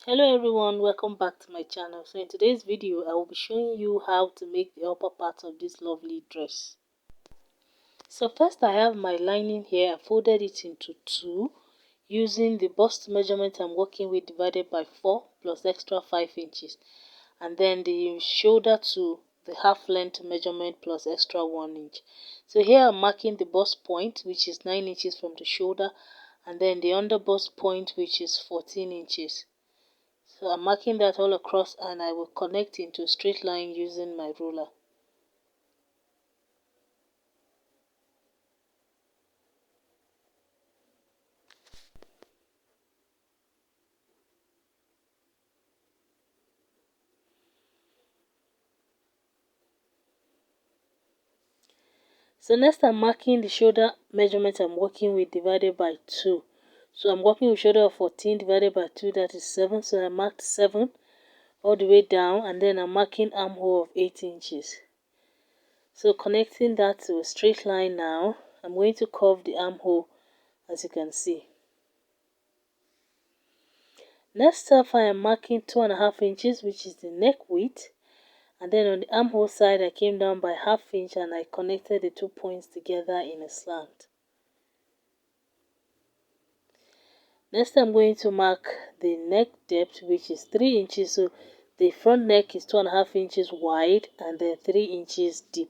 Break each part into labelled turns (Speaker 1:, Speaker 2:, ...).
Speaker 1: Hello everyone, welcome back to my channel. So in today's video I will be showing you how to make the upper part of this lovely dress. So first I have my lining here. I folded it into two using the bust measurement I'm working with divided by 4 plus extra 5 inches, and then the shoulder to the half length measurement plus extra 1 inch. So here I'm marking the bust point, which is 9 inches from the shoulder, and then the under bust point, which is 14 inches. So I'm marking that all across, and I will connect into a straight line using my ruler. So next I'm marking the shoulder measurement I'm working with divided by 2. So I'm working with shoulder of 14 divided by 2, that is 7. So I marked 7 all the way down, and then I'm marking armhole of 8 inches. So connecting that to a straight line now, I'm going to curve the armhole as you can see. Next up I am marking 2.5 inches, which is the neck width. And then on the armhole side, I came down by ½ inch and I connected the 2 points together in a slant. Next, I'm going to mark the neck depth, which is 3 inches. So the front neck is 2.5 inches wide and then 3 inches deep.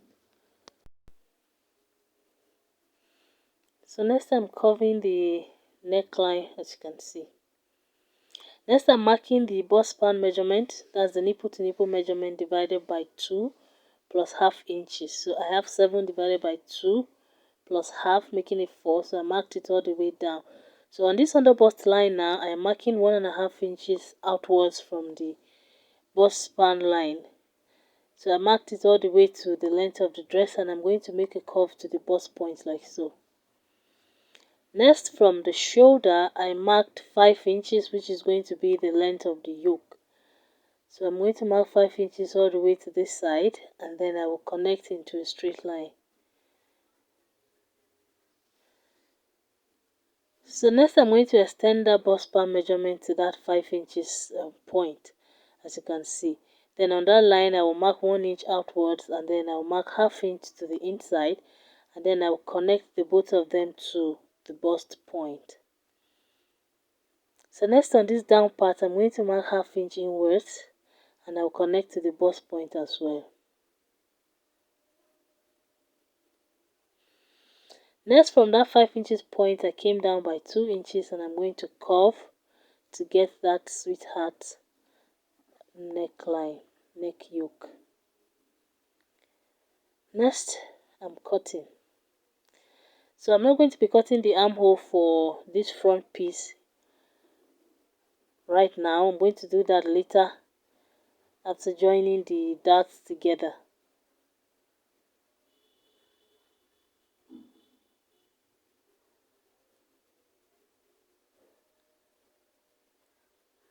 Speaker 1: So next, I'm curving the neckline, as you can see. Next, I'm marking the bust span measurement. That's the nipple to nipple measurement divided by 2 plus ½ inches. So I have 7 divided by 2 plus half, making it 4. So I marked it all the way down. So on this under bust line now, I am marking 1.5 inches outwards from the bust span line. So I marked it all the way to the length of the dress, and I'm going to make a curve to the bust point like so. Next, from the shoulder, I marked 5 inches, which is going to be the length of the yoke. So I'm going to mark 5 inches all the way to this side, and then I will connect into a straight line. So next I'm going to extend that bust span measurement to that 5 inches point, as you can see. Then on that line I will mark 1 inch outwards, and then I will mark ½ inch to the inside, and then I will connect the both of them to the bust point. So next on this down part, I'm going to mark ½ inch inwards, and I will connect to the bust point as well. Next, from that 5 inches point, I came down by 2 inches, and I'm going to curve to get that sweetheart neckline, neck yoke. Next, I'm cutting. So I'm not going to be cutting the armhole for this front piece right now. I'm going to do that later after joining the darts together.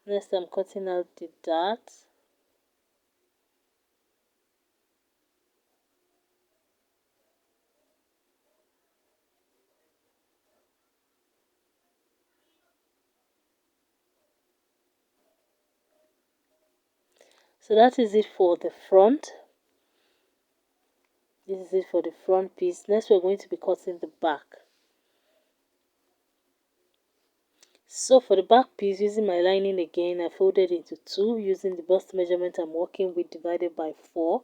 Speaker 1: Next, I'm cutting out the darts. So that is it for the front. This is it for the front piece. Next, we're going to be cutting the back. So for the back piece, using my lining again, I folded into two using the bust measurement I'm working with divided by 4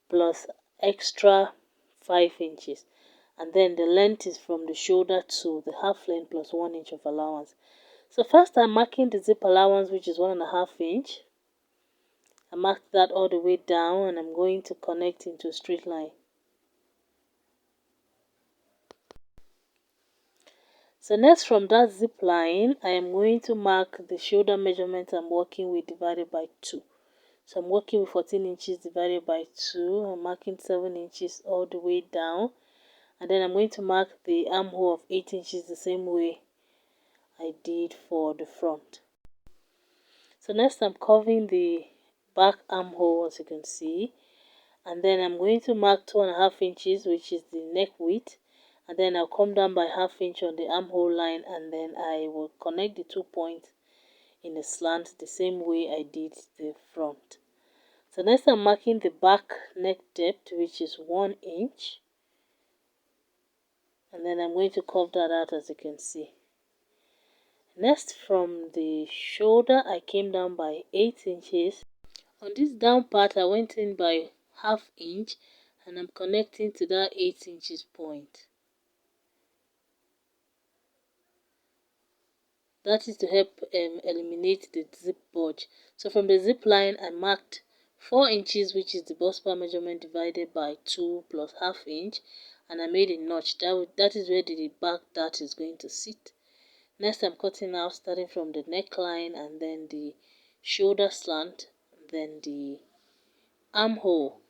Speaker 1: plus extra 5 inches. And then the length is from the shoulder to the half length plus 1 inch of allowance. So first I'm marking the zip allowance, which is 1.5 inch. I marked that all the way down, and I'm going to connect into a straight line. So next, from that zip line, I am going to mark the shoulder measurement I'm working with divided by 2. So I'm working with 14 inches divided by 2. I'm marking 7 inches all the way down. And then I'm going to mark the armhole of 8 inches the same way I did for the front. So next I'm curving the back armhole, as you can see. And then I'm going to mark 2.5 inches, which is the neck width. And then I'll come down by ½ inch on the armhole line, and then I will connect the 2 points in a slant the same way I did the front. So next I'm marking the back neck depth, which is 1 inch, and then I'm going to curve that out as you can see. Next, from the shoulder I came down by 8 inches. On this down part I went in by ½ inch, and I'm connecting to that 8 inches point. That is to help eliminate the zip bulge. So from the zip line I marked 4 inches, which is the bust bar measurement, divided by 2 plus ½ inch, and I made a notch. That is where the back dart is going to sit. Next I'm cutting out starting from the neckline, and then the shoulder slant, then the armhole.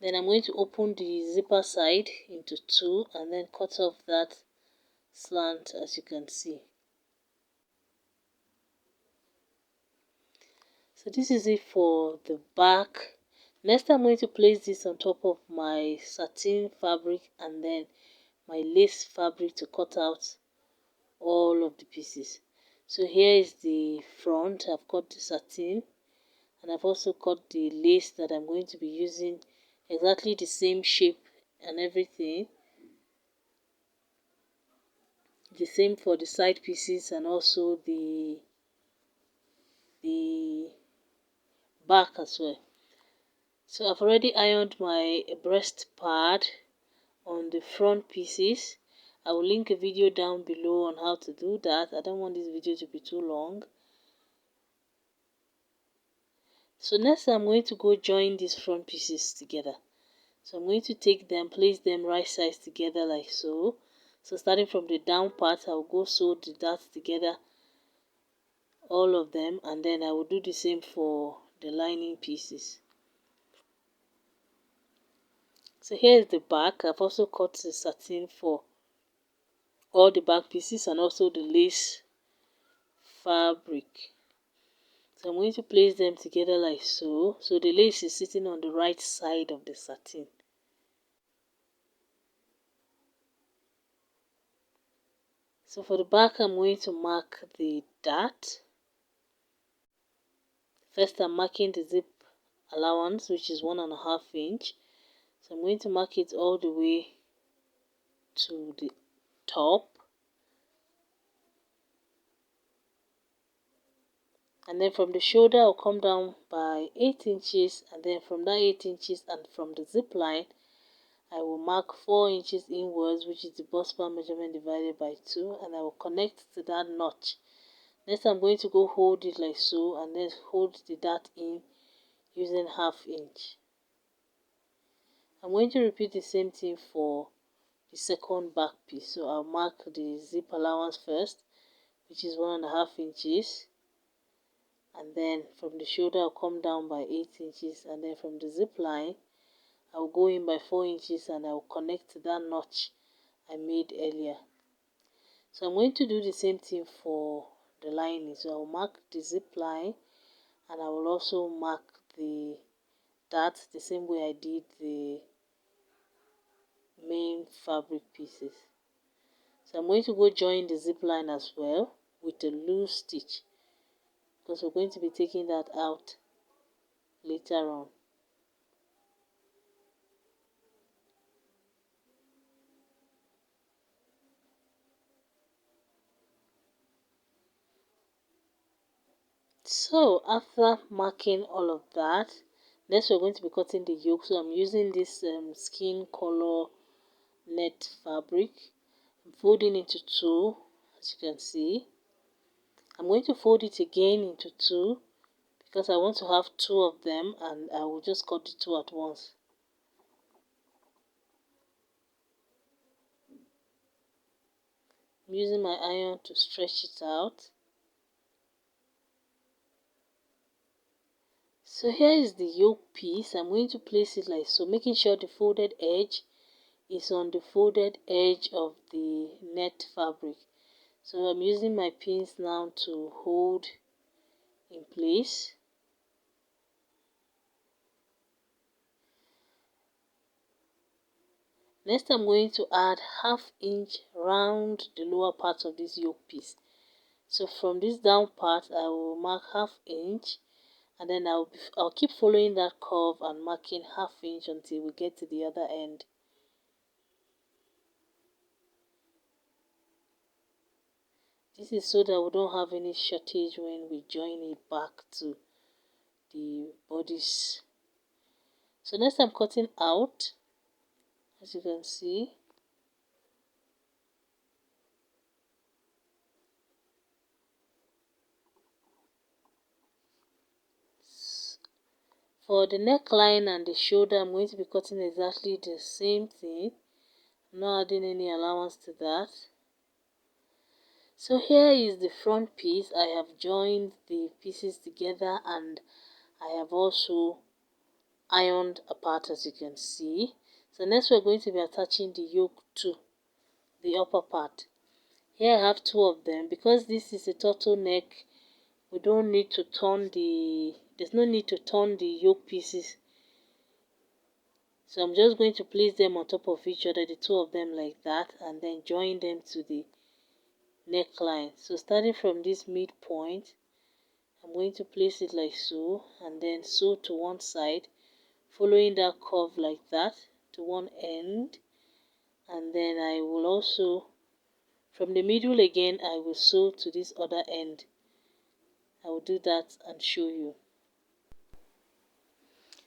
Speaker 1: Then I'm going to open the zipper side into 2 and then cut off that slant as you can see. So this is it for the back. Next I'm going to place this on top of my satin fabric and then my lace fabric to cut out all of the pieces. So here is the front. I've cut the satin, and I've also cut the lace that I'm going to be using, exactly the same shape and everything. The same for the side pieces and also the back as well. So I've already ironed my breast pad on the front pieces. I will link a video down below on how to do that. I don't want this video to be too long. So next I'm going to go join these front pieces together. So I'm going to take them, place them right sides together like so. So starting from the down part, I'll go sew the darts together, all of them, and then I will do the same for the lining pieces. So here is the back. I've also cut the satin for all the back pieces and also the lace fabric. So I'm going to place them together like so. So the lace is sitting on the right side of the satin. So for the back, I'm going to mark the dart. First, I'm marking the zip allowance, which is 1½ inch. So I'm going to mark it all the way to the top. And then from the shoulder, I'll come down by 8 inches. And then from that 8 inches and from the zip line, I will mark 4 inches inwards, which is the bust bar measurement divided by 2. And I will connect to that notch. Next, I'm going to go hold it like so, and then hold the dart in using ½ inch. I'm going to repeat the same thing for the second back piece. So I'll mark the zip allowance first, which is 1½ inches, and then from the shoulder I'll come down by 8 inches, and then from the zip line I'll go in by 4 inches and I'll connect to that notch I made earlier. So I'm going to do the same thing for the lining. So I'll mark the zip line, and I will also mark the dart the same way I did the main fabric pieces. So I'm going to go join the zip line as well with a loose stitch, because we're going to be taking that out later on. So after marking all of that, next we're going to be cutting the yoke. So I'm using this skin color net fabric. I'm folding into 2, as you can see. I'm going to fold it again into 2 because I want to have 2 of them, and I will just cut the 2 at once. I'm using my iron to stretch it out. So here is the yoke piece. I'm going to place it like so, making sure the folded edge is on the folded edge of the net fabric. So I'm using my pins now to hold in place. Next, I'm going to add ½ inch round the lower part of this yoke piece. So from this down part I will mark ½ inch, and then I'll keep following that curve and marking ½ inch until we get to the other end. This is so that we don't have any shortage when we join it back to the bodice. So next I'm cutting out, as you can see. For the neckline and the shoulder, I'm going to be cutting exactly the same thing. I'm not adding any allowance to that. So here is the front piece. I have joined the pieces together and I have also ironed apart, as you can see. So next we're going to be attaching the yoke to the upper part. Here I have 2 of them. Because this is a turtleneck, we don't need to turn there's no need to turn the yoke pieces. So I'm just going to place them on top of each other, the 2 of them like that, and then join them to the neckline. So starting from this midpoint, I'm going to place it like so, and then sew to one side, following that curve like that to one end, and then I will also, from the middle again, I will sew to this other end. I will do that and show you.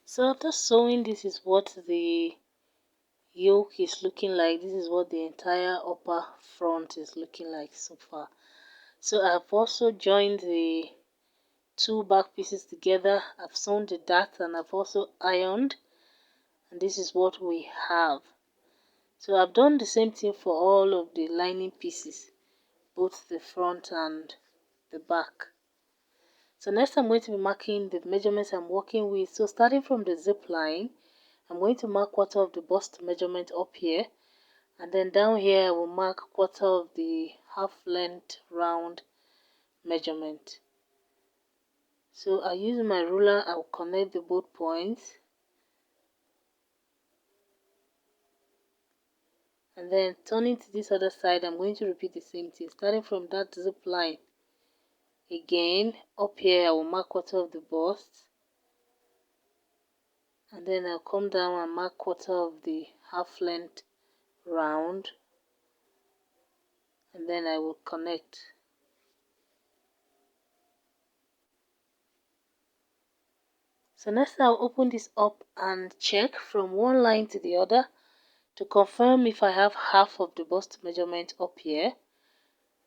Speaker 1: So after sewing, this is what the yoke is looking like. This is what the entire upper front is looking like so far. So I've also joined the 2 back pieces together. I've sewn the dart and I've also ironed, and this is what we have. So I've done the same thing for all of the lining pieces, both the front and the back. So next I'm going to be marking the measurements I'm working with. So starting from the zip line, I'm going to mark quarter of the bust measurement up here, and then down here I will mark quarter of the half length round measurement. So I use my ruler, I will connect the both points, and then turning to this other side, I'm going to repeat the same thing. Starting from that zip line again, up here I will mark quarter of the bust, and then I'll come down and mark quarter of the half length round, and then I will connect. So next I'll open this up and check from one line to the other to confirm if I have half of the bust measurement up here,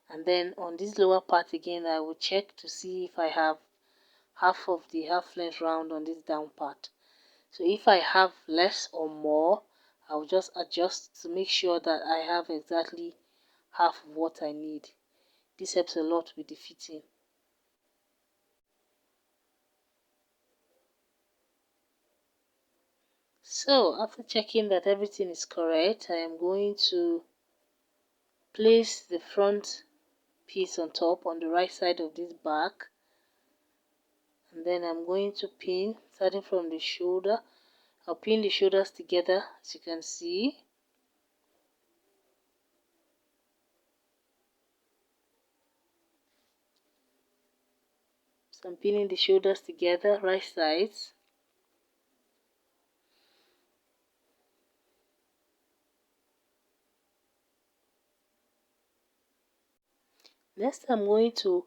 Speaker 1: and then on this lower part again I will check to see if I have half of the half length round on this down part. So if I have less or more, I'll just adjust to make sure that I have exactly half of what I need. This helps a lot with the fitting. So after checking that everything is correct, I am going to place the front piece on top on the right side of this back, and then I'm going to pin starting from the shoulder. I'll pin the shoulders together, as you can see. So I'm pinning the shoulders together, right sides. Next I'm going to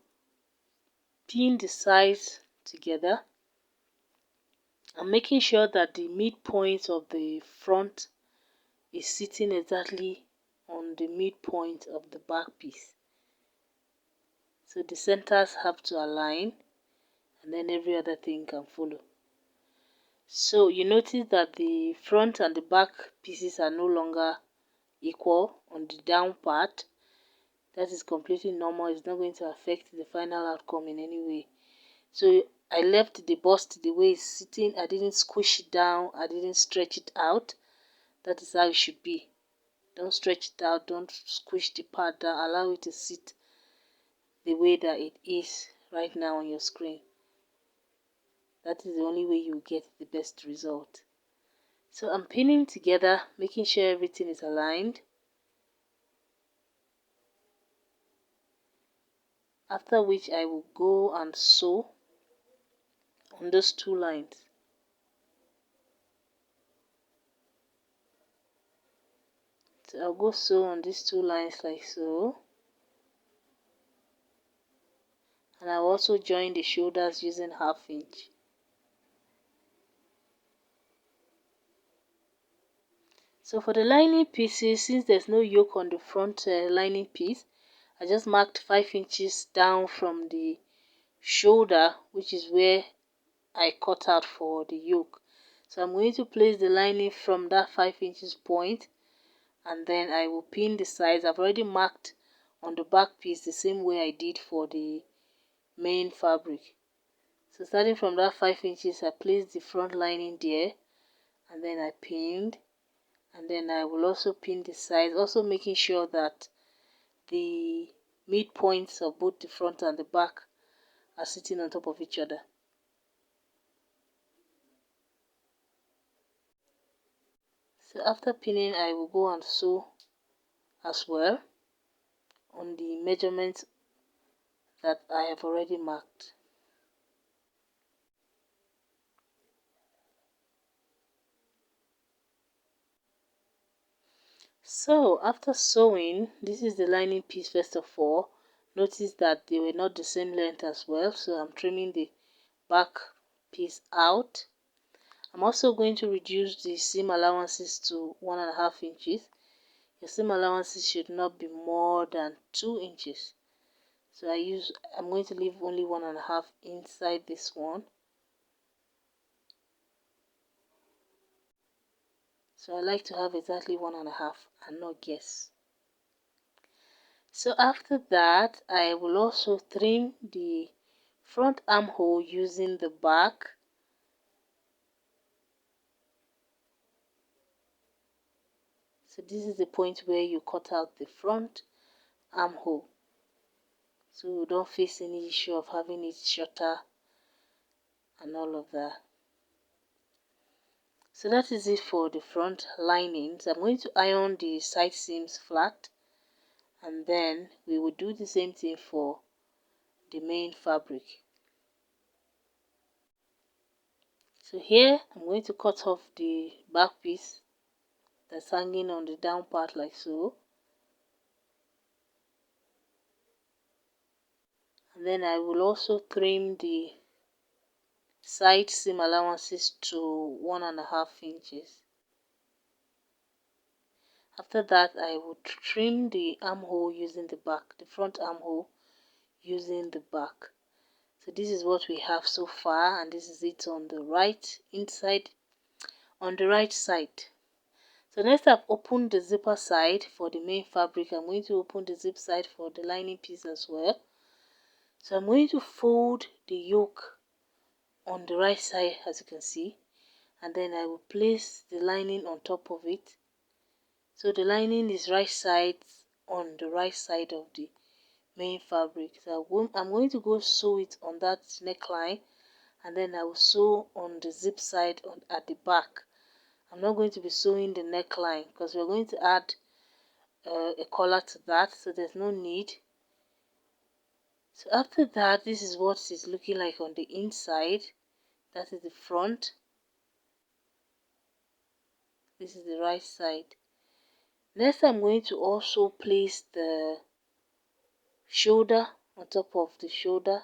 Speaker 1: pin the sides together. I'm making sure that the midpoint of the front is sitting exactly on the midpoint of the back piece. So the centers have to align, and then every other thing can follow. So you notice that the front and the back pieces are no longer equal on the down part. That is completely normal. It's not going to affect the final outcome in any way. So I left the bust the way it's sitting. I didn't squish it down, I didn't stretch it out. That is how it should be. Don't stretch it out, don't squish the part down. Allow it to sit the way that it is right now on your screen. That is the only way you get the best result. So I'm pinning together, making sure everything is aligned. after which I will go and sew on those two lines. So I'll go sew on these two lines like so, and I'll also join the shoulders using 1/2 inch. So for the lining pieces, since there's no yoke on the front lining piece, I just marked 5 inches down from the shoulder, which is where I cut out for the yoke. So I'm going to place the lining from that 5 inches point, and then I will pin the sides. I've already marked on the back piece the same way I did for the main fabric. So starting from that 5 inches, I placed the front lining there, and then I pinned, and then I will also pin the sides, also making sure that the midpoints of both the front and the back are sitting on top of each other. So after pinning, I will go and sew as well on the measurements that I have already marked. So after sewing, this is the lining piece first of all. Notice that they were not the same length as well, so I'm trimming the back piece out. I'm also going to reduce the seam allowances to 1.5 inches. Your seam allowances should not be more than 2 inches. So I'm going to leave only 1.5 inside this one. So I like to have exactly 1.5 and not guess. So after that, I will also trim the front armhole using the back. So this is the point where you cut out the front armhole, so you don't face any issue of having it shorter and all of that. So that is it for the front linings. I'm going to iron the side seams flat, and then we will do the same thing for the main fabric. So here I'm going to cut off the back piece that's hanging on the down part like so, and then I will also trim the side seam allowances to 1.5 inches. After that, I will trim the armhole using the back, the front armhole using the back. So this is what we have so far, and this is it on the right side. So next I've opened the zipper side for the main fabric. I'm going to open the zip side for the lining piece as well. So I'm going to fold the yoke on the right side, as you can see, and then I will place the lining on top of it. So the lining is right side on the right side of the main fabric. So I'm going to go sew it on that neckline, and then I will sew on the zip side at the back. I'm not going to be sewing the neckline because we're going to add a collar to that, so there's no need. So after that, this is what it's looking like on the inside. That is the front. This is the right side. Next, I'm going to also place the shoulder on top of the shoulder,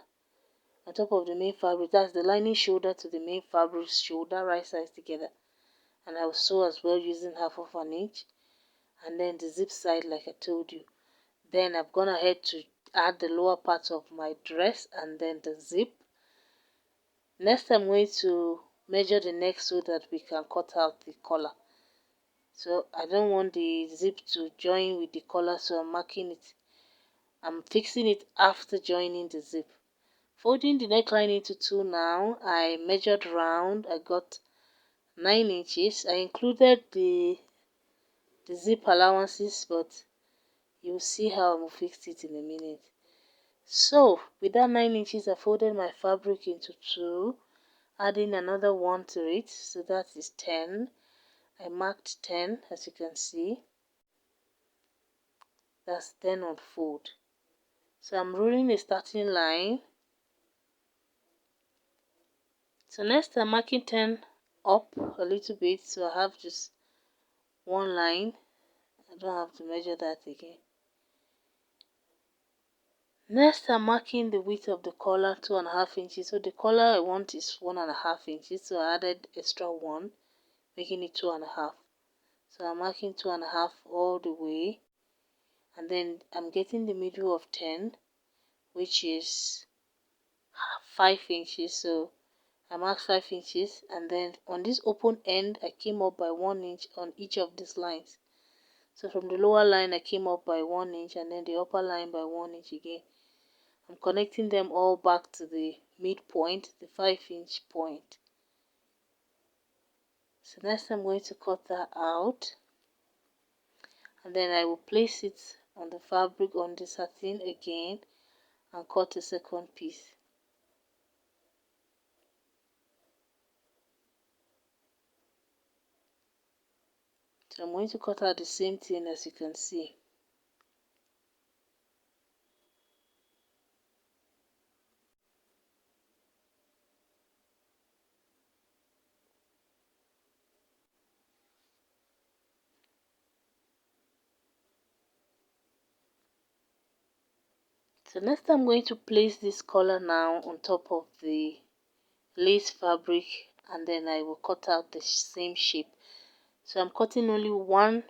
Speaker 1: on top of the main fabric. That's the lining shoulder to the main fabric's shoulder, right sides together. And I will sew as well using 1/2 inch. And then the zip side, like I told you. Then I've gone ahead to add the lower part of my dress and then the zip. Next, I'm going to measure the neck so that we can cut out the collar. So I don't want the zip to join with the collar, so I'm marking it. I'm fixing it after joining the zip. Folding the neckline into two now, I measured round. I got 9 inches. I included the zip allowances, but you'll see how I will fix it in a minute. So with that 9 inches, I folded my fabric into two, adding another one to it, so that is 10. I marked 10, as you can see. That's 10 on fold. So I'm rolling a starting line. So next I'm marking 10 up a little bit, so I have just one line. I don't have to measure that again. Next I'm marking the width of the collar 2.5 inches. So the collar I want is 1.5 inches, so I added extra 1, making it 2.5. So I'm marking 2.5 all the way, and then I'm getting the middle of 10, which is 5 inches. So I marked 5 inches, and then on this open end I came up by 1 inch on each of these lines. So from the lower line I came up by 1 inch, and then the upper line by 1 inch again. I'm connecting them all back to the midpoint, the 5-inch point. So next I'm going to cut that out, and then I will place it on the fabric, on the satin again, and cut a second piece. So I'm going to cut out the same thing, as you can see. So next I'm going to place this collar now on top of the lace fabric, and then I will cut out the same shape. So I'm cutting only one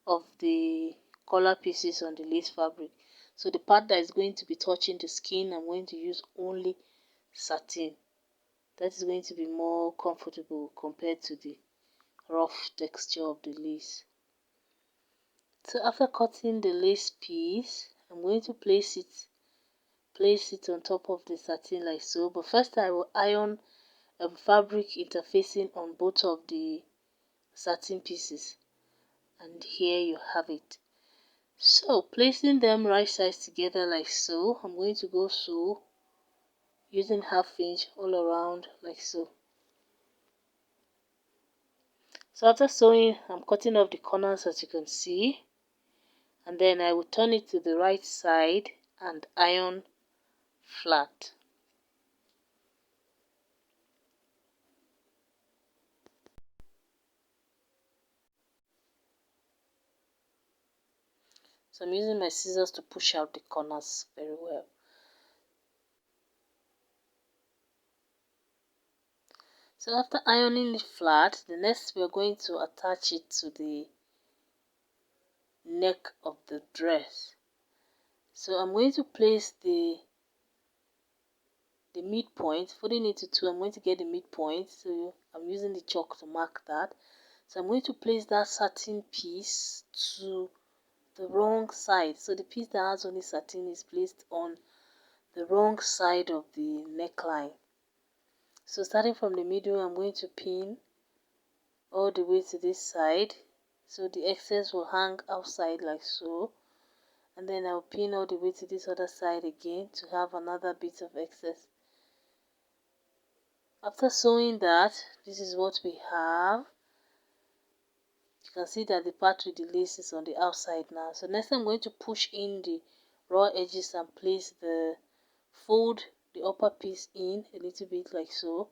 Speaker 1: of the collar pieces on the lace fabric. So the part that is going to be touching the skin, I'm going to use only satin. That is going to be more comfortable compared to the rough texture of the lace. So after cutting the lace piece, I'm going to place it on top of the satin like so. But first I will iron a fabric interfacing on both of the satin pieces, and here you have it. So placing them right sides together like so, I'm going to go sew using 1/2 inch all around like so. So after sewing, I'm cutting off the corners, as you can see, and then I will turn it to the right side and iron flat. So I'm using my scissors to push out the corners very well. So after ironing it flat, the next we are going to attach it to the neck of the dress. So I'm going to place the midpoint, folding it to 2. I'm going to get the midpoint, so I'm using the chalk to mark that. So I'm going to place that satin piece to the wrong side. So the piece that has only satin is placed on the wrong side of the neckline. So starting from the middle, I'm going to pin all the way to this side, so the excess will hang outside like so, and then I'll pin all the way to this other side again to have another bit of excess. After sewing that, this is what we have. You can see that the part with the lace is on the outside now. So next I'm going to push in the raw edges and place fold the upper piece in a little bit like so,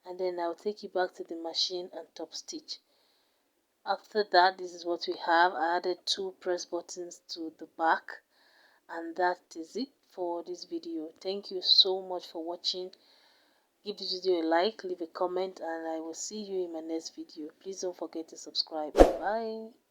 Speaker 1: and then I'll take it back to the machine and top stitch. After that, this is what we have. I added 2 press buttons to the back, and that is it for this video. Thank you so much for watching. Give this video a like, leave a comment, and I will see you in my next video. Please don't forget to subscribe. Bye.